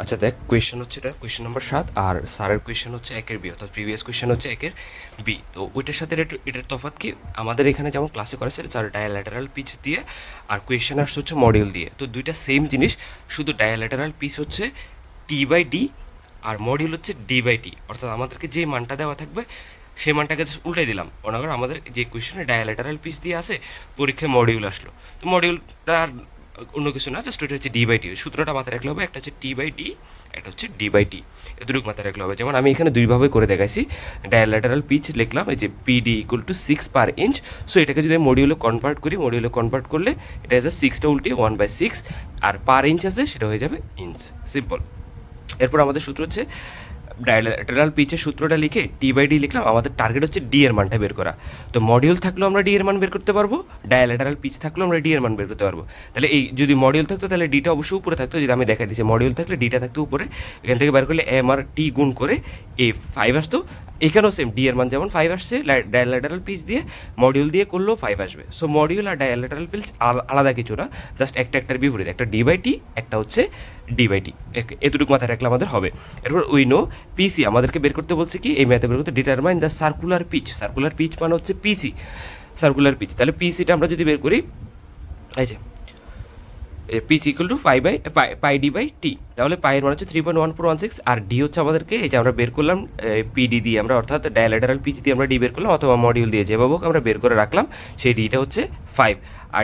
আচ্ছা দেখ, কোয়েশ্চেন হচ্ছে এটা কোয়েশ্চেন নাম্বার 7, আর স্যারের কোয়েশ্চেন হচ্ছে 1-এর বি, অর্থাৎ প্রিভিয়াস কোয়েশ্চেন হচ্ছে 1-এর বি। তো ওইটার সাথে এটার তফাৎ কি, আমাদের এখানে যেমন ক্লাসে করেছে স্যার ডায়াল্যাটারাল পিচ দিয়ে, আর কোয়েশ্চেন আসছে হচ্ছে মডিউল দিয়ে। তো দুইটা সেম জিনিস, শুধু ডায়াল্যাটারাল পিচ হচ্ছে টি/ডি আর মডিউল হচ্ছে ডি/টি। অর্থাৎ আমাদেরকে যে মানটা দেওয়া থাকবে সেই মানটাকে জাস্ট উল্টাই দিলাম। মনে করো আমাদের যে কোয়েশ্চেনে ডায়াল্যাটারাল পিচ দিয়ে আসে, পরীক্ষায় মডিউল আসলো, তো মডিউলটা আর অন্য কিছু না, জাস্ট ওইটা হচ্ছে ডি/টি। সূত্রটা মাথায় রাখলে হবে, একটা হচ্ছে টি/ডি, একটা হচ্ছে ডি/টি। এতটুকু মাথায় রাখলে হবে। যেমন আমি এখানে দুইভাবে করে দেখাইছি। ডায়াল্যাটারাল পিচ লিখলাম এই যে পিডি = 6/ইঞ্চ। সো এটাকে যদি মডিউলে কনভার্ট করি, মডিউলে কনভার্ট করলে এটা হচ্ছে 6টা উল্টে 1/6, আর পার ইঞ্চ আছে সেটা হয়ে যাবে ইঞ্চ। সিম্পল। এরপর আমাদের সূত্র হচ্ছে ডায়াল্যাটারাল পিচের সূত্রটা লিখে টি/ডি লিখলাম। আমাদের টার্গেট হচ্ছে ডি এর মানটা বের করা। তো মডিউল থাকলেও আমরা ডি এর মান বের করতে পারবো, ডায়াল্যাটারাল পিচ থাকলেও আমরা ডি এর মান বের করতে পারবো। তাহলে এই যদি মডিউল থাকতো তাহলে ডিটা অবশ্যই উপরে থাকতো, যদি আমি দেখাই দিচ্ছি মডিউল থাকলে ডিটা থাকতো উপরে। এখান থেকে বের করলে এম আর টি গুণ করে এ 5 আসতো। এখানেও সেম, ডি এর মান যেমন 5 আসছে ডায়াল্যাটারাল পিচ দিয়ে, মডিউল দিয়ে করলেও 5 আসবে। সো মডিউল আর ডায়াল্যাটারাল পিচ আলাদা কিছু না, জাস্ট একটার বিপরীত, একটা ডি/টি, একটা হচ্ছে ডি/টি। এতটুকু মাথায় রাখলে আমাদের হবে। এরপর উই নো পিসি আমাদেরকে বের করতে বলছে কি, এই ম্যাথে বের করতে determine the circular pitch. Circular pitch মানে হচ্ছে পিসি, সার্কুলার পিচ। তাহলে পিসিটা আমরা যদি বের করি, এই যে পিচ = 5/πd/টি, তাহলে পাইয়ের মান হচ্ছে 3.1416, আর ডি হচ্ছে আমাদেরকে এই যে আমরা বের করলাম পিডি দিয়ে, আমরা অর্থাৎ ডায়াল্যাটারাল পিচ দিয়ে আমরা ডি বের করলাম, অথবা মডিউল দিয়ে যেভাবে হোক আমরা বের করে রাখলাম, সেই ডিটা হচ্ছে 5, আর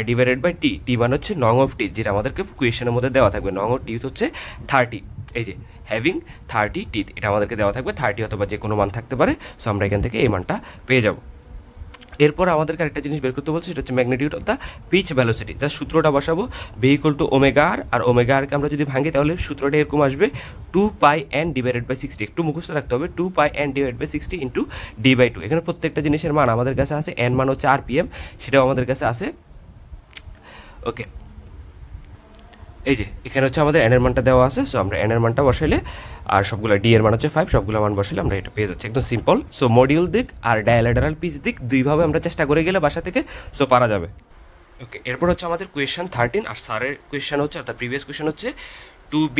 /টি, টি মানে হচ্ছে নং অফ টি, যেটা আমাদেরকে কোয়েশনের মধ্যে দেওয়া থাকবে। নং অফ টি হচ্ছে 30, এই যে হ্যাভিং 30 টিথ, এটা আমাদেরকে দেওয়া থাকবে 30 অথবা যে কোনো মান থাকতে পারে। সো আমরা এখান থেকে এই মানটা পেয়ে যাব। এরপর আমাদেরকে আরেকটা জিনিস বের করতে বলছে, সেটা হচ্ছে magnitude of the pitch velocity. Just সূত্রটা বসাবো, ভি = ওমেগা আর, আর ওমেগা আরকে আমরা যদি ভাঙি তাহলে সূত্রটা এরকম আসবে 2πn/60। একটু মুখস্থ রাখতে হবে, 2πn/60 ইন্টু ডি/2। এখানে প্রত্যেকটা জিনিসের মান আমাদের কাছে আছে, এন মান হচ্ছে আরপিএম, সেটাও আমাদের কাছে আছে। ওকে, এই যে এখানে হচ্ছে আমাদের এন এর মানটা দেওয়া আছে। সো আমরা এন এর মানটা বসাইলে, আর সবগুলো ডি এর মান হচ্ছে 5, সবগুলো মান বসাইলে আমরা এটা পেয়ে যাচ্ছি, একদম সিম্পল। সো মডিউল দিক আর ডায়াল্যাটারাল পিচ দিক দুইভাবে আমরা চেষ্টা করে গেলে বাসা থেকে, সো পারা যাবে। ওকে, এরপর হচ্ছে আমাদের কোয়েশ্চেন 13, আর স্যারের কোয়েশ্চেন হচ্ছে, অর্থাৎ প্রিভিয়াস কোয়েশ্চেন হচ্ছে 2B।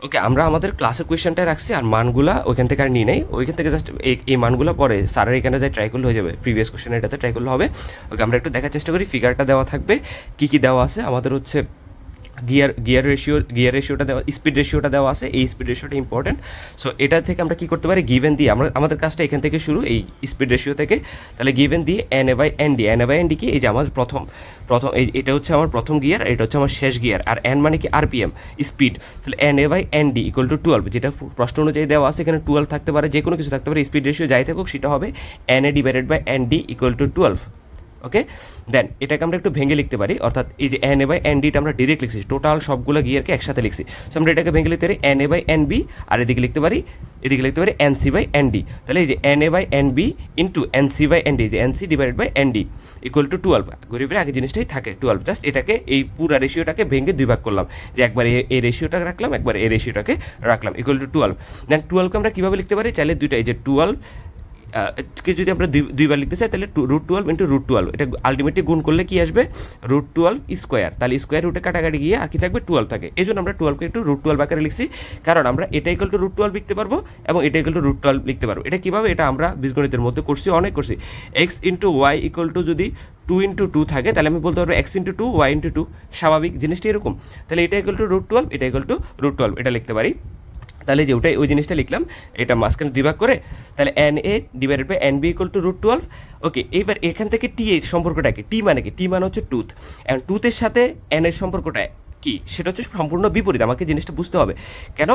ওকে, আমরা আমাদের ক্লাসের কোয়েশ্চেনটা রাখছি, আর মানগুলা ওইখান থেকে আর নিয়ে নেই, ওইখান থেকে জাস্ট এই মানগুলো পরে স্যারের এখানে যাই ট্রাই করলে হয়ে যাবে, প্রিভিয়াস কোয়েশ্চেন এটাতে ট্রাই করলে হবে। ওকে, আমরা একটু দেখার চেষ্টা করি। ফিগারটা দেওয়া থাকবে, কী কী দেওয়া আছে আমাদের হচ্ছে গিয়ার রেশিওটা দেওয়া, স্পিড রেশিওটা দেওয়া আছে। এই স্পিড রেশিওটা ইম্পর্টেন্ট। সো এটা থেকে আমরা কী করতে পারি, গিভেন দিয়ে আমাদের কাজটা এখান থেকে শুরু, এই স্পিড রেশিও থেকে। তাহলে গিভেন দিয়ে এন/এনডি কি, এই যে আমার প্রথম এটা হচ্ছে আমার প্রথম গিয়ার, এটা হচ্ছে আমার শেষ গিয়ার, আর এন মানে কি আরপিএম, স্পিড। তাহলে এন/এনডি = 12, যেটা প্রশ্ন অনুযায়ী দেওয়া আছে, এখানে 12 থাকতে পারে, যে কোনো কিছু থাকতে পারে, স্পিড রেশিও যাই থাকুক সেটা হবে NA/ND = 12। ওকে, দেন এটাকে আমরা একটু ভেঙে লিখতে পারি, অর্থাৎ এই যে NA/NDটা আমরা ডিরেক্ট লিখছি, টোটাল সবগুলো গিয়ারকে একসাথে লিখছি। সো আমরা এটাকে ভেঙে লিখতে পারি NA/NB, আর এদিকে লিখতে পারি NC/ND। তাহলে এই যে NA/NB ইন্টু NC/ND, যে NC/ND = 12। গরিবের আগে জিনিসটাই থাকে 12, জাস্ট এটাকে এই পুরো রেশিওটাকে ভেঙে দুই ভাগ করলাম, যে একবার এই রেশিওটাকে রাখলাম, একবার এই রেশিওটাকে রাখলাম, = 12। দেন 12কে আমরা কীভাবে লিখতে পারি, চাইলে দুইটা, এই যে 12 কে যদি আমরা দুইবার লিখতে চাই, তাহলে √12 × √12, এটা আলটিমেটলি গুণ করলে কি আসবে, √12²। তাহলে স্কোয়ার রুটে কাটাকাটি গিয়ে আর কি থাকবে, 12 থাকে। এই জন্য আমরা 12কে একটু √12 আকারে লিখছি, কারণ আমরা এটা = √12 লিখতে পারবো এবং এটা = √12 লিখতে পারবো। এটা কীভাবে, এটা আমরা বীজগণিতের মধ্যে করছি, অনেক করছি। x × y = যদি 2 × 2 থাকে, তাহলে আমি বলতে পারবো x × 2 y × 2, স্বাভাবিক জিনিসটা এরকম। তাহলে এটা = √12, এটা = √12, এটা লিখতে পারি। তাহলে যে ওই জিনিসটা লিখলাম, এটা মাঝখানে বিভাগ করে, তাহলে NA/NB = √12। ওকে, এইবার এখান থেকে টি এর সম্পর্কটা কি, টি মানে কি, টি মানে হচ্ছে টুথ, অ্যান্ড টুথের সাথে এন এর সম্পর্কটা কি, সেটা হচ্ছে সম্পূর্ণ বিপরীত। আমাকে জিনিসটা বুঝতে হবে কেন,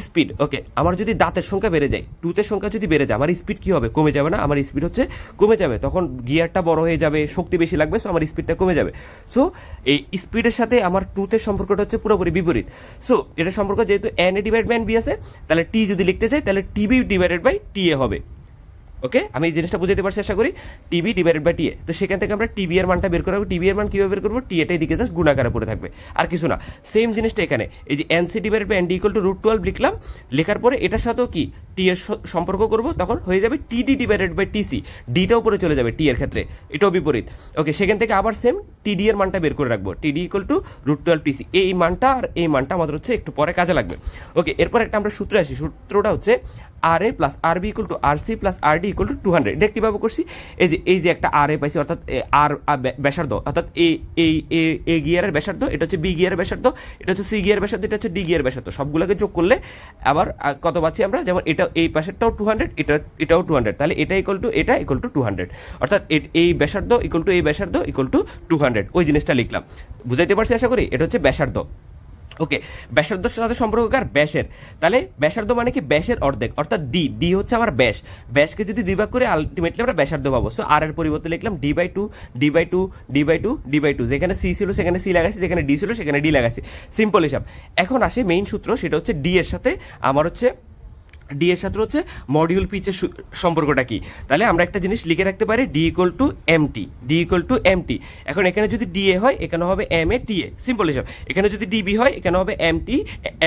স্পিড। ওকে, আমার যদি দাঁতের সংখ্যা বেড়ে যায়, টুথের সংখ্যা যদি বেড়ে যায়, আমার স্পিড কী হবে, কমে যাবে না, আমার স্পিড হচ্ছে কমে যাবে, তখন গিয়ারটা বড় হয়ে যাবে, শক্তি বেশি লাগবে, সো আমার স্পিডটা কমে যাবে। সো এই স্পিডের সাথে আমার টুথের সম্পর্কটা হচ্ছে পুরোপুরি বিপরীত। সো এটা সম্পর্ক যেহেতু NA/NB আছে, তাহলে টি যদি লিখতে চাই, তাহলে TB/TA হবে। ওকে, আমি এই জিনিসটা বুঝাতে পারছি আশা করি, TB/TA। তো সেখান থেকে আমরা টিবি এর মানটা বের করবো। টিবি এর মান কীভাবে বের করবো, টি এটাই দিকে জাস্ট গুণাকারে পড়ে থাকবে, আর কিছু না। সেম জিনিসটা এখানে, এই যে NC/ND = √12 লিখলাম, লেখার পরে এটার সাথেও কি টি এর সম্পর্ক করব তখন হয়ে যাবে টিডি ডিভাইডেড বাই টিসি, ডিটা উপরে চলে যাবে টি এর ক্ষেত্রে, এটাও বিপরীত। ওকে, সেখান থেকে আবার সেম টিডি এর মানটা বের করে রাখবো, টিডি ইকুয়াল টু √12 টিসি। এই মানটা আর এই মানটা আমাদের হচ্ছে একটু পরে কাজে লাগবে। ওকে, এরপর একটা আমরা সূত্রে আসি, সূত্রটা হচ্ছে R A plus R B equal to R C plus R D equal to 200। এটা কীভাবে করছি, এই যে একটা আর এ পাইছি, অর্থাৎ আর ব্যাসার্ধ, অর্থাৎ এ গিয়ারের ব্যাসার্ধ, এটা হচ্ছে বি গিয়ারের ব্যাসার্ধ, এটা হচ্ছে সি গিয়ার ব্যাসার্ধ, এটা হচ্ছে ডি গিয়ার ব্যাসার্ধ, সবগুলোকে যোগ করলে আবার কত পাচ্ছি আমরা, যেমন এটা এই পাশেরটাও 200, এটাও 200, তাহলে এটা ইকুয়াল টু 200, অর্থাৎ এই ব্যাসার্ধ ইকুয়াল টু এই ব্যাসার্ধ ইকুয়াল টু 200, ওই জিনিসটা লিখলাম। বুঝাইতে পারছি আশা করি? এটা হচ্ছে ব্যাসার্ধ। ওকে, ব্যাসার্ধর সাথে সম্পর্ককার ব্যাসের, তাহলে ব্যাসার্ধ মানে কি ব্যাসের অর্ধেক, অর্থাৎ ডি হচ্ছে আমার ব্যাস, ব্যাসকে যদি দুই ভাগ করে আলটিমেটলি আমরা ব্যাসার্ধ পাবো। সো আর এর পরিবর্তে লিখলাম d/2, যেখানে সি ছিল সেখানে সি লাগাইছি, যেখানে ডি ছিল সেখানে ডি লাগাইছি, সিম্পল হিসাব। এখন আসে মেইন সূত্র, সেটা হচ্ছে ডি এর সাথে আমার হচ্ছে হচ্ছে মডিউল পিচের সম্পর্কটা কি। তাহলে আমরা একটা জিনিস লিখে রাখতে পারি, ডি ইকুয়াল টু এমটি। এখন এখানে যদি ডি এ হয় এখানে হবে M A T A, simple হিসাব। এখানে যদি ডিবি হয় এখানে হবে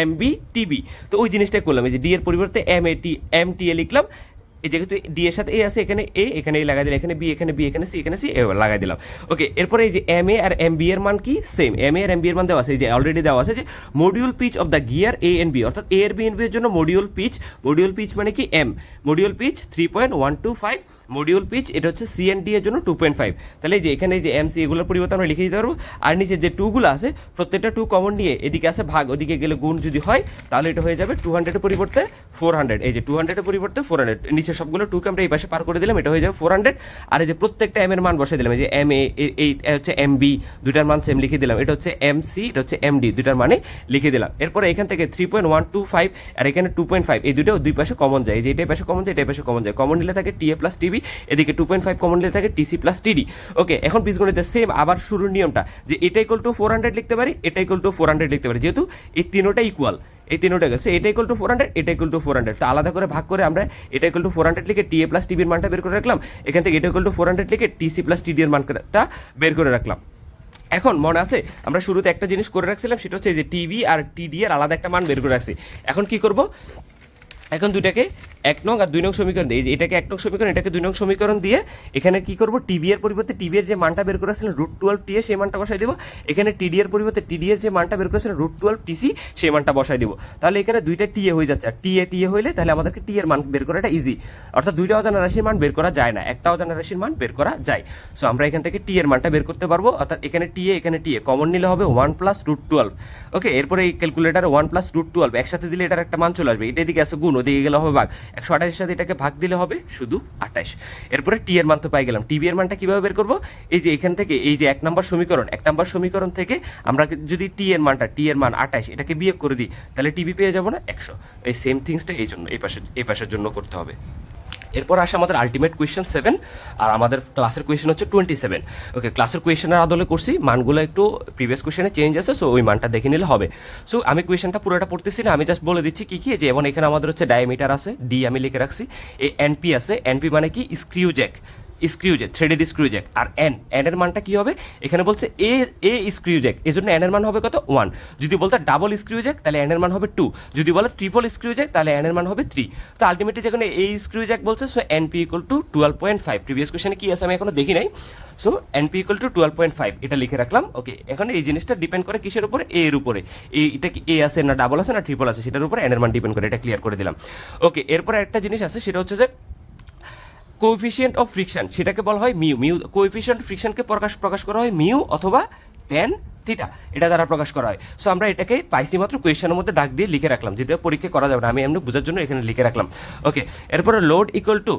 এম বি টিবি। তো ওই জিনিসটাই করলাম, এই যে ডি এর পরিবর্তে এম টি এ লিখলাম, এই যেহেতু ডি এর সাথে এ আছে, এখানে এ লাগাই দিলাম, এখানে বি এখানে সি লাগাই দিলাম। ওকে, এরপরে এই যে M A R M B এর মান কি, same, M A R M B এর মান দেওয়া আছে, এই যে অলরেডি দেওয়া আছে যে module pitch of the gear A and B, অর্থাৎ এ এর বি এন্ড বি এর জন্য মডিউল পিচ মানে কি M, module pitch 3.125, module pitch এটা হচ্ছে সি এন্ড ডি এর জন্য 2.5। তাহলে এই যে এখানে এই যে এম সি এগুলোর পরিবর্তে আমরা লিখে দিতে পারবো। আর নিচে যে টুগুলো আছে প্রত্যেকটা টু কমন নিয়ে এদিকে আছে ভাগ, ওদিকে গেলে গুণ যদি হয় তাহলে এটা হয়ে যাবে 200 এর পরিবর্তে 400, এই যে 200 এর পরিবর্তে 400, নিচে সবগুলো টুকে আমরা এই পাশে পার করে দিলাম, এটা হয়ে যাবে 400। আর এই যে প্রত্যেকটা এম এর মান বসাই দিলাম, এই যে এম এ এই হচ্ছে এম বি, দুইটার মান সেম লিখে দিলাম, এটা হচ্ছে এম সি, এটা হচ্ছে এম ডি, দুইটার মানে লিখে দিলাম। এরপরে এখান থেকে 3.125 আর এখানে 2.5, এই দুটো দুই পাশে কমন যায়, এই যে এটাই পাশে কমন যায়, এটাই পাশে কমন যায়, কমন নিলে থাকে টি এ প্লাস টিবি, এদিকে 2.5 কমন নিলে থাকে টিসি প্লাস টিডি। ওকে, এখন বীজগণিতের সেম আবার শুরুর নিয়মটা, যে এটা ইকুয়াল টু 400 লিখতে পারি, এটা ইকুয়াল টু 400 লিখতে পারি, যেহেতু এই তিনোটা ইকুয়াল, এই তিনোটা গেছে, এটা ইকুয়াল টু 400, এটা ইকুয়াল টু 400, তো আলাদা করে ভাগ করে আমরা এটা ইকুয়াল টু 400 লিখে টি এ প্লাস টিবির মানটা বের করে রাখলাম, এখান থেকে এটা ইকুয়াল টু 400 লিখে টিসি প্লাস টিডি এর মানটা বের করে রাখলাম। এখন মনে আছে আমরা শুরুতে একটা জিনিস করে রাখছিলাম, সেটা হচ্ছে যে টিভি আর টিডি এর আলাদা একটা মান বের করে রাখছি। এখন কি করব, এখন দুইটাকে 1 নং আর 2 নং সমীকরণ দিয়ে, এটাকে 1 নং সমীকরণ, এটাকে 2 নং সমীকরণ দিয়ে এখানে কি করব, টিভি এর পরিবর্তে টিভি এর যে মানটা বের করেছিলেন √12 টি এ, সেই মানটা বসাই দেব। এখানে টিডি এর পরিবর্তে টিডি এর যে মানটা বের করেছিলেন √12 টিসি, সেই মানটা বসাই দেব। তাহলে এখানে দুইটা টি এ হয়ে যাচ্ছে, আর টি এ হইলে তাহলে আমাদেরকে টি এর মান বের করাটা ইজি, অর্থাৎ দুইটা অজানা রাশির মান বের করা যায় না, একটা অজানা রাশির মান বের করা যায়। সো আমরা এখান থেকে টি এর মানটা বের করতে পারবো, অর্থাৎ এখানে টি এ কমন নিলে হবে 1 প্লাস √12। ওকে, এরপরে এই ক্যালকুলেটার 1 প্লাস √12 একসাথে দিলে এটার একটা মান চলে আসবে, এটা দিকে আছে গুণ, ওদিকে গেলে হবে ভাগ, 128 এর সাথে এটাকে ভাগ দিলে হবে শুধু 28। এরপরে টি এর মান তো পাই গেলাম, টিভি এর মানটা কিভাবে বের করব, এই যে এখান থেকে এই যে 1 নম্বর সমীকরণ থেকে আমরা যদি টি এর মান 28 এটাকে বিয়োগ করে দিই, তাহলে টিভি পেয়ে যাবো না 100। এই সেম থিংসটা এই জন্য এই পাশের জন্য করতে হবে। এরপর আসে আমাদের আলটিমেট কোয়েশ্চেন 7, আর আমাদের ক্লাসের কোয়েশ্চেন হচ্ছে 27। ওকে, ক্লাসের কোয়েশ্চেনের আদলে করছি, মানগুলো একটু প্রিভিয়াস কোয়েশ্চেনে চেঞ্জ আছে, সো ওই মানটা দেখে নিলে হবে। সো আমি কোয়েশ্চেনটা পুরোটা পড়তেছি না, আমি জাস্ট বলে দিচ্ছি কি কি, যে যেমন এখানে আমাদের হচ্ছে ডায়ামিটার আছে, ডি আমি লিখে রাখছি, এই এনপি আছে, এনপি মানে কি screw jack, threaded screw jack. আর এন এর মানটা কি হবে, এখানে বলছে এ স্ক্রিউ জ্যাক, এই জন্য এন এর মান হবে কত 1। যদি বলতে ডাবল স্ক্রিউ জ্যাক তাহলে এন এর মান হবে 2, যদি বলে ট্রিপল স্ক্রিউ জ্যাক তাহলে এন এর মান হবে 3। তো আলটিমেটলি যেখানে এ স্ক্রিউ জ্যাক বলছে, so NP equal to 12.5। Previous কোয়েশ্চেনে কি আছে আমি এখনো দেখি নাই, সো এনপি ইকুয়াল টু 12.5 এটা লিখে রাখলাম। ওকে, এখন এই জিনিসটা ডিপেন্ড করে কিসের উপরে, এ এর উপরে, এটা কি এ আছে না ডাবল আছে না ট্রিপল আছে, সেটার উপরে এন এর মান ডিপেন্ড করে, এটা ক্লিয়ার করে দিলাম। ওকে, এরপরে একটা জিনিস আছে, সেটা হচ্ছে যে কোএফিসিয়েন্ট অফ ফ্রিকশন, সেটাকে বলা হয় মিউ। কোএফিসিয়েন্ট ফ্রিকশনকে প্রকাশ করা হয় মিউ অথবা ট্যান থিটা, এটা দ্বারা প্রকাশ করা হয়। সো আমরা এটাকে পাইছি মাত্র কোয়েশ্চেনের মধ্যে দাগ দিয়ে লিখে রাখলাম, যেটা পরীক্ষা করা যাবে না, আমি এমনি বোঝার জন্য এখানে লিখে রাখলাম। ওকে, এরপরে load equal to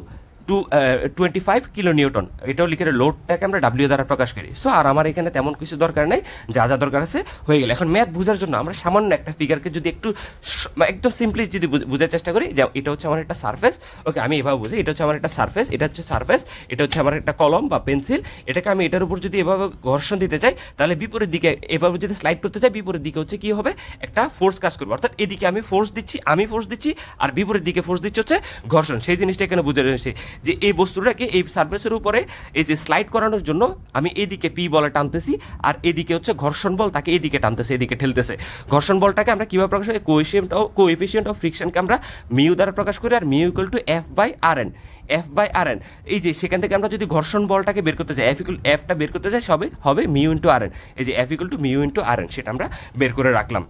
25 kilo Newton, এটাও লিখে লোডটাকে আমরা ডাব্লিউ দ্বারা প্রকাশ করি। সো আর আমার এখানে তেমন কিছু দরকার নেই, যা দরকার আছে হয়ে গেলে। এখন ম্যাথ বোঝার জন্য আমরা সামান্য একটা ফিগারকে যদি একদম সিম্পলি যদি বোঝার চেষ্টা করি, যে এটা হচ্ছে আমার একটা সারফেস। ওকে, আমি এভাবে বুঝি, এটা হচ্ছে আমার একটা সারফেস, এটা হচ্ছে সারফেস, এটা হচ্ছে আমার একটা কলম বা পেন্সিল, এটাকে আমি এটার উপর যদি এভাবে ঘর্ষণ দিতে চাই, তাহলে বিপরীত দিকে এভাবে যদি স্লাইড করতে চাই, বিপরীত দিকে হচ্ছে কি হবে, একটা ফোর্স কাজ করবে, অর্থাৎ এদিকে আমি ফোর্স দিচ্ছি, আর বিপরীত দিকে ফোর্স দিচ্ছি হচ্ছে ঘর্ষণ। সেই জিনিসটা এখানে বুঝে রয়েছে, যে এই বস্তুটাকে এই সারফেসের উপরে এই যে স্লাইড করানোর জন্য আমি এদিকে পি বলে টানতেছি, আর এদিকে হচ্ছে ঘর্ষণ বল তাকে এদিকে টানতেছে, এদিকে ঠেলতেছে। ঘর্ষণ বলটাকে আমরা কীভাবে প্রকাশ করি? কোএফিসিয়েন্ট অফ ফ্রিকশনকে আমরা মিউ দ্বারা প্রকাশ করি, আর মিউ ইকুয়াল টু F/Rn। এই যে সেখান থেকে আমরা যদি ঘর্ষণ বলটাকে বের করতে চাই, এফটা বের করতে চাই, সবে হবে মিউ ইন্টু Rn। এই যে F equal to mu into Rn, সেটা আমরা বের করে রাখলাম।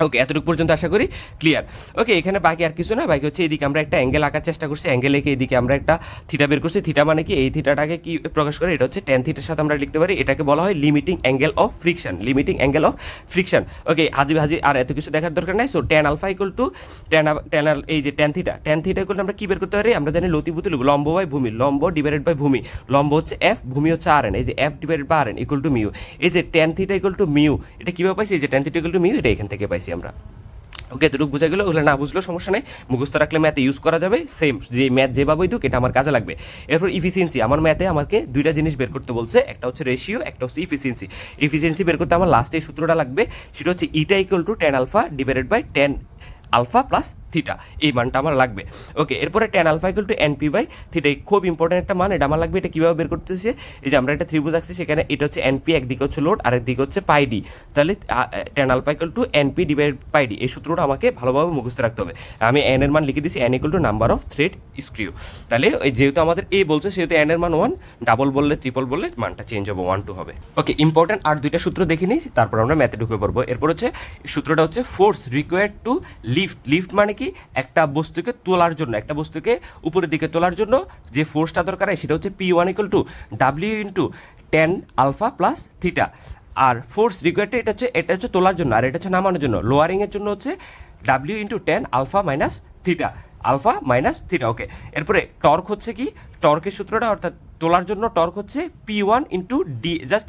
ওকে, এতটুকু পর্যন্ত আশা করি ক্লিয়ার। ওকে, এখানে বাকি আর কিছু না, বাকি হচ্ছে এদিকে আমরা একটা অ্যাঙ্গেল আঁকার চেষ্টা করছি, অ্যাঙ্গেল এঁকে এদিকে আমরা একটা থিটা বের করছি। থিটা মানে কি? এই থিটাটাকে কি প্রকাশ করে? এটা হচ্ছে ট্যান থিটার সাথে আমরা লিখতে পারি, এটাকে বলা হয় limiting angle of friction. Okay, হাজি আর এত কিছু দেখার দরকার নাই। So tan alpha equal to এই যে ট্যান থিটা ইকুয়াল আমরা কি বের করতে পারি? আমরা জানি লতিভূতি লম্ব বাই ভূমি, লম্ব ডিভাইডেড বাই ভূমি, লম্ব হচ্ছে F, ভূমি হচ্ছে Rn। এই যে F divided by Rn equal to mu. এই যে tan theta equal to mu, এটা কীভাবে পাইছি? এই যে tan theta equal to mu, এটা এখান থেকে পাইছি আমরা। ওকে, এতটুকু বোঝা গেলো। ওগুলো না বুঝলেও সমস্যা নেই, মুখস্থ রাখলে ম্যাথে ইউজ করা যাবে। সেম যে ম্যাথ যেভাবেই দুক, এটা আমার কাজে লাগবে। এরপর ইফিসিয়েন্সি, আমার ম্যাথে আমাকে দুইটা জিনিস বের করতে বলছে, একটা হচ্ছে রেশিও, একটা হচ্ছে ইফিসিয়েন্সি বের করতে আমার লাস্টে এই সূত্রটা লাগবে, সেটা হচ্ছে eta equal to tan alpha divided by tan alpha plus theta, এই মানটা আমার লাগবে। ওকে, এরপরে tan alpha equal to NP by theta, খুব ইম্পর্টেন্ট একটা মান, এটা আমার লাগবে। এটা কীভাবে বের করতেছে? এই যে আমরা একটা ত্রিভুজ আঁকছি, সেখানে এটা হচ্ছে এনপি, একদিকে হচ্ছে লোড আর একদিকে হচ্ছে পাই ডি, তাহলে tan alpha equal to NP divide pi D, এই সূত্রটা আমাকে ভালোভাবে মুখস্থ রাখতে হবে। আমি এন এর মান লিখে দিচ্ছি, N equal to number of thread স্ক্রিউ। তাহলে যেহেতু আমাদের এ বলছে, সেহেতু এন এর মান 1, ডাবল বললে ট্রিপল বললে মানটা চেঞ্জ হবে, 1 2 হবে। ওকে, ইম্পর্টেন্ট আর দুইটা সূত্র দেখে নিই, তারপর আমরা ম্যাথে ঢুকে পড়বো। এরপর হচ্ছে সূত্রটা হচ্ছে ফোর্স রিকোয়ার্ড টু লিফট মানে কি? একটা বস্তুকে তোলার জন্য, একটা বস্তুকে উপরের দিকে তোলার জন্য যে ফোর্সটা দরকার হয়, সেটা হচ্ছে P1 equal to W into tan alpha plus theta. আর ফোর্স রিকোয়ার্ডটা এটা হচ্ছে তোলার জন্য, আর এটা হচ্ছে নামানোর জন্য। লোয়ারিংয়ের জন্য হচ্ছে W into tan alpha minus theta. Okay, এরপরে টর্ক হচ্ছে কি? টর্কের সূত্রটা, অর্থাৎ তোলার জন্য টর্ক হচ্ছে P1 ইন্টু ডি, জাস্ট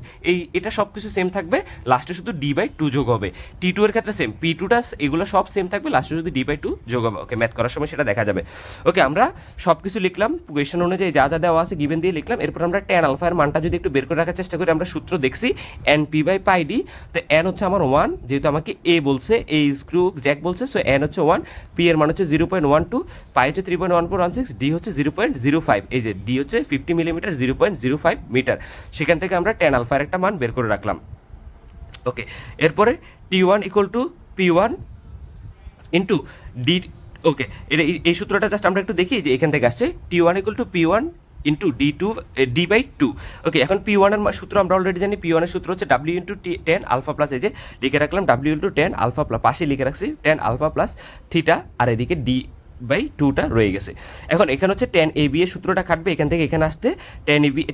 এটা সব কিছু সেম থাকবে, লাস্টে শুধু D/2 যোগ হবে। T2 এর ক্ষেত্রে সেম, P2টা এগুলো সব সেম থাকবে, লাস্টে শুধু D/2 যোগ হবে। ওকে, ম্যাথ করার সময় সেটা দেখা যাবে। ওকে, আমরা সব কিছু লিখলাম, কোয়েশন অনুযায়ী যা যা দেওয়া আছে গিভেন দিয়ে লিখলাম। এরপর আমরা ট্যান আলফা এর মানটা যদি একটু বের করে রাখার চেষ্টা করি, আমরা সূত্র দেখছি এনপি বাই পাই ডি। তো এন হচ্ছে আমার 1, যেহেতু আমাকে এ বলছে, এ স্ক্রু জ্যাক বলছে, সো এন হচ্ছে 1, পি এর মান হচ্ছে 0.12, পাই হচ্ছে 3.1416, ডি হচ্ছে 0.05। এই যে ডি হচ্ছে 50 মিলিমিটার, 0.05 মিটার। সেখান থেকে আমরা ট্যান আলফার একটা মান বের করে রাখলাম। ওকে, এরপরে T1 equal to P1 into D. Okay, এই সূত্রটা জাস্ট আমরা একটু দেখি, যে এখান থেকে আসছে T1 equal to P1 into D/2। ওকে, এখন P1 এর সূত্র আমরা অলরেডি জানি, P1 এর সূত্র হচ্ছে W into tan alpha plus, এই যে লিখে রাখলাম W into tan alpha plus, পাশে লিখে রাখছি ট্যান আলফা প্লাস থিটা, আর এদিকে D/2টা রয়ে গেছে। এখন এখানে হচ্ছে ট্যান এ বি এর সূত্রটা খাটবে, এখান থেকে এখানে আসতে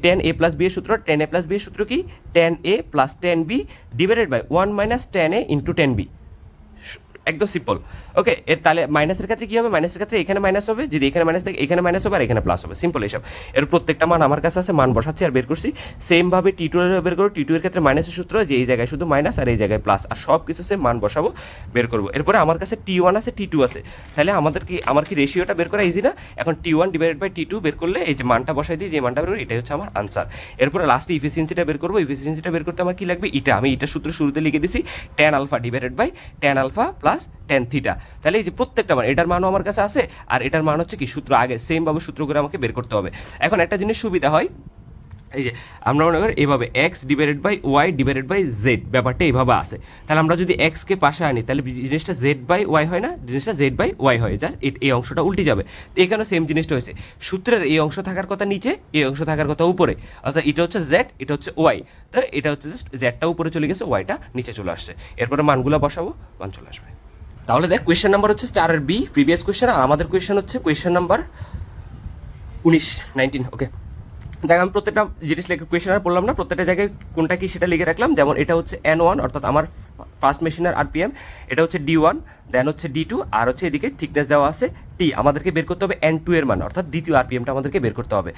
ট্যান এ প্লাস বি এর সূত্র, ট্যান এ প্লাস বি এর সূত্র কি? Tan A plus tan B divided by 1 minus tan A into tan B, একদম সিম্পল। ওকে, এর তাহলে মাইনাসের ক্ষেত্রে কী হবে? মাইনাসের ক্ষেত্রে এখানে মাইনাস হবে, যদি এখানে মাইনাস থাকে এখানে মাইনাস হবে, আর এখানে প্লাস হবে, সিম্পল এইসব। এর প্রত্যেকটা মান আমার কাছে আছে, মান বসাচ্ছি আর বের করছি। সেমভাবে T2 এর বের করবো, T2 এর ক্ষেত্রে মাইনাসের সূত্র, যে এই জায়গায় শুধু মাইনাস আর এই জায়গায় প্লাস, আর সব কিছু সেম, মান বসাবো, বের করবো। এরপরে আমার কাছে T1 আছে, T2 আছে, তাহলে আমার কি রেশিওটা বের করা ইজি না? এখন T1 ডিভাইডেড বাই T2 বের করলে, এই যে মানটা বসাই দিই, যে মানটা বের করি, এটাই হচ্ছে আমার আনসার। এরপরে লাস্টে ইফিসিয়েন্সিটা বের করবো, ইফিসিয়েন্সিটা বের করতে আমার কি লাগবে? আমি এটা সূত্র শুরুতে লিখে দিছি, tan alpha divided by tan alpha plus tan theta. তাহলে এই যে প্রত্যেকটা মান, এটার মানও আমার কাছে আছে, আর এটার মান হচ্ছে কি? সূত্র আগে সেমভাবে সূত্র করে আমাকে বের করতে হবে। এখন একটা জিনিস সুবিধা হয়, এই যে আমরা মনে করি এভাবে X divided by Y divided by Z, ব্যাপারটা এইভাবে আসে। তাহলে আমরা যদি এক্সকে পাশে আনি, তাহলে জিনিসটা জেড বাই ওয়াই হয় না, জিনিসটা জেড বাই ওয়াই হয়, জাস্ট এই অংশটা উল্টে যাবে। তো এখানে সেম জিনিসটা হয়েছে, সূত্রের এই অংশ থাকার কথা নিচে, এই অংশ থাকার কথা উপরে, অর্থাৎ এটা হচ্ছে জেড, এটা হচ্ছে ওয়াই। তো এটা হচ্ছে জাস্ট জেডটা উপরে চলে গেছে, ওয়াইটা নিচে চলে আসছে। এরপরে মানগুলো বসাবো, মান চলে আসবে। তাহলে দেখ, কোয়েশ্চেন নাম্বার হচ্ছে 4 বি, প্রিভিয়াস কোয়েশ্চেন, আর আমাদের কোয়েশ্চেন হচ্ছে কোয়েশ্চেন নাম্বার 19। ওকে, দেখ আমি প্রত্যেকটা জিনিস লিখে কোয়েশ্চেন আর বললাম না, প্রত্যেকটা জায়গায় কোনটা কি সেটা লিখে রাখলাম। যেমন এটা হচ্ছে N1, অর্থাৎ আমার ফার্স্ট মেশিনের আরপিএম, এটা হচ্ছে D1, দেন হচ্ছে D2, আর হচ্ছে এদিকে থিকনেস দেওয়া আছে T। আমাদেরকে বের করতে হবে N2 এর মান, অর্থাৎ দ্বিতীয় আরপিএমটা আমাদেরকে বের করতে হবে।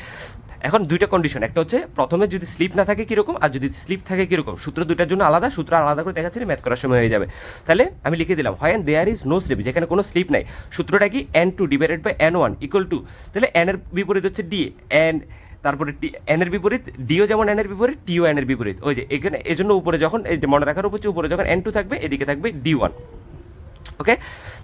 এখন দুইটা কন্ডিশন, একটা হচ্ছে প্রথমে যদি স্লিপ না থাকে কীরকম, আর যদি স্লিপ থাকে কীরকম। সূত্র দুইটার জন্য আলাদা, সূত্র আলাদা করে দেখাচ্ছি, ম্যাথ করার সময় হয়ে যাবে। তাহলে আমি লিখে দিলাম, হয় দেয়ার ইজ নো স্লিপ, যেখানে কোনো স্লিপ নাই। সূত্রটা কি? N2 divided by N1 equal to, তাহলে N এর বিপরীত হচ্ছে D, N, তারপরে এন এর বিপরীত ডিও, যেমন এন এর বিপরীত টিও এন এর বিপরীত। ওই যে এখানে এই জন্য উপরে যখন, এই মনে রাখার উপর উপরে যখন N2 থাকবে, এদিকে থাকবে D1। ওকে,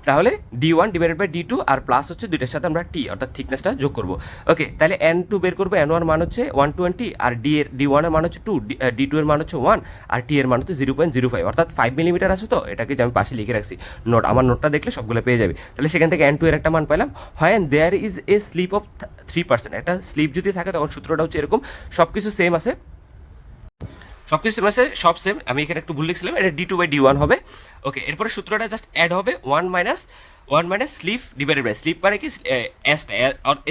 তাহলে D1 divided by D2 R plus হচ্ছে দুইটার সাথে আমরা টি অর্থাৎ থিকনেসটা যোগ করব। ওকে, তাহলে N2 বের করবো, N1 মান হচ্ছে 120 আর D1 এর মান হচ্ছে 2, D2 এর মান হচ্ছে 1 আর T এর মান হচ্ছে 0.05 অর্থাৎ 5 মিলিমিটার আছে। তো এটাকে যে আমি পাশে লিখে রাখছি নোট, আমার নোটটা দেখলে সবগুলো পেয়ে যাবে। তাহলে সেখান থেকে N2 এর একটা মান পেলাম। হয় there is a slip of 3%, একটা স্লিপ যদি থাকে তখন সূত্রটা হচ্ছে এরকম, সব কিছু সেম আছে, সব কিছু সেম আছে, সব সেম। আমি এখানে একটু ভুল লিখছিলাম, এটা D2/D1 হবে। ওকে, এরপরে সূত্রটা জাস্ট অ্যাড হবে 1 - স্লিপ ডিভাইডেড বাই, স্লিপ মানে কি এস,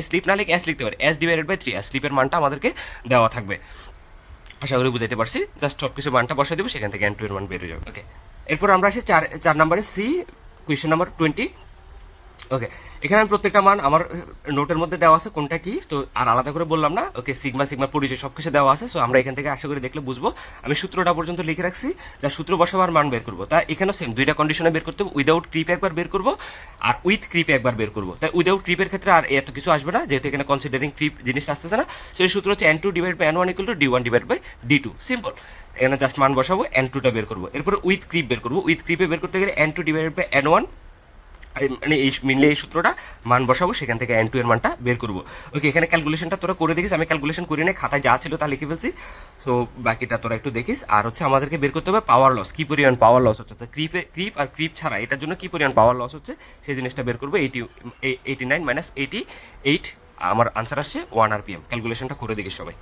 স্লিপ না লিখে এস লিখতে পারে, এস ডিভাইডেড বাই 3, আর স্লিপের মানটা আমাদেরকে দেওয়া থাকবে। আশা করি বুঝাইতে পারছি। জাস্ট সব কিছু মানটা বসাই দেবো, সেখান থেকে N2 এর মান বের হয়ে যাবে। ওকে, এরপর আমরা আসি 4 নম্বরে সি, কোয়েশ্চেন নাম্বার 20। ওকে, এখানে আমি প্রত্যেকটা মান আমার নোটের মধ্যে দেওয়া আছে কোনটা কি, তো আর আলাদা করে বললাম না। ওকে, সিগমা পরিচয় সব কিছু দেওয়া আছে। সো আমরা এখান থেকে আশা করি দেখলে বুঝবো। আমি সূত্রটা পর্যন্ত লিখে রাখছি, যা সূত্র বসাবো আর মান বের করবো। তা এখানেও সেম দুইটা কন্ডিশনে বের করতে হবে, উইদাউট ক্রিপ একবার বের করবো আর উইথ ক্রিপ একবার বের করবো। তাই উইদাউট ক্রিপের ক্ষেত্রে আর এত কিছু আসবে না, যেহেতু এখানে কনসিডারিং ক্রিপ জিনিসটা আসতেছে না। সেই সূত্র হচ্ছে N2 divide by N1 equal to D1 divide by D2, simple. এখানে জাস্ট মান বসাবো, N2টা বের করবো। এরপরে উইথ ক্রিপ বের করবো, উইথ ক্রিপে বের করতে গেলে N2 ডিভাইড বাই N1, মানে এই মিললে এই সূত্রটা মান বসাবো, সেখান থেকে N2 এর মানটা বের করবো। ওকে, এখানে ক্যালকুলেশনটা তোরা করে দেখিস, আমি ক্যালকুলেশন করি না, খাতায় যা ছিল তা লিখে ফেলছি। সো বাকিটা তোরা একটু দেখিস। আর হচ্ছে আমাদেরকে বের করতে হবে পাওয়ার লস, কি পরিমাণ পাওয়ার লস হচ্ছে, ক্রিপ আর ক্রিপ ছাড়া এটার জন্য কি পরিমাণ পাওয়ার লস হচ্ছে সেই জিনিসটা বের করবো। 89 - 88, আমার আনসার আসছে 1 RPM। ক্যালকুলেশনটা করে দেখিস সবাই।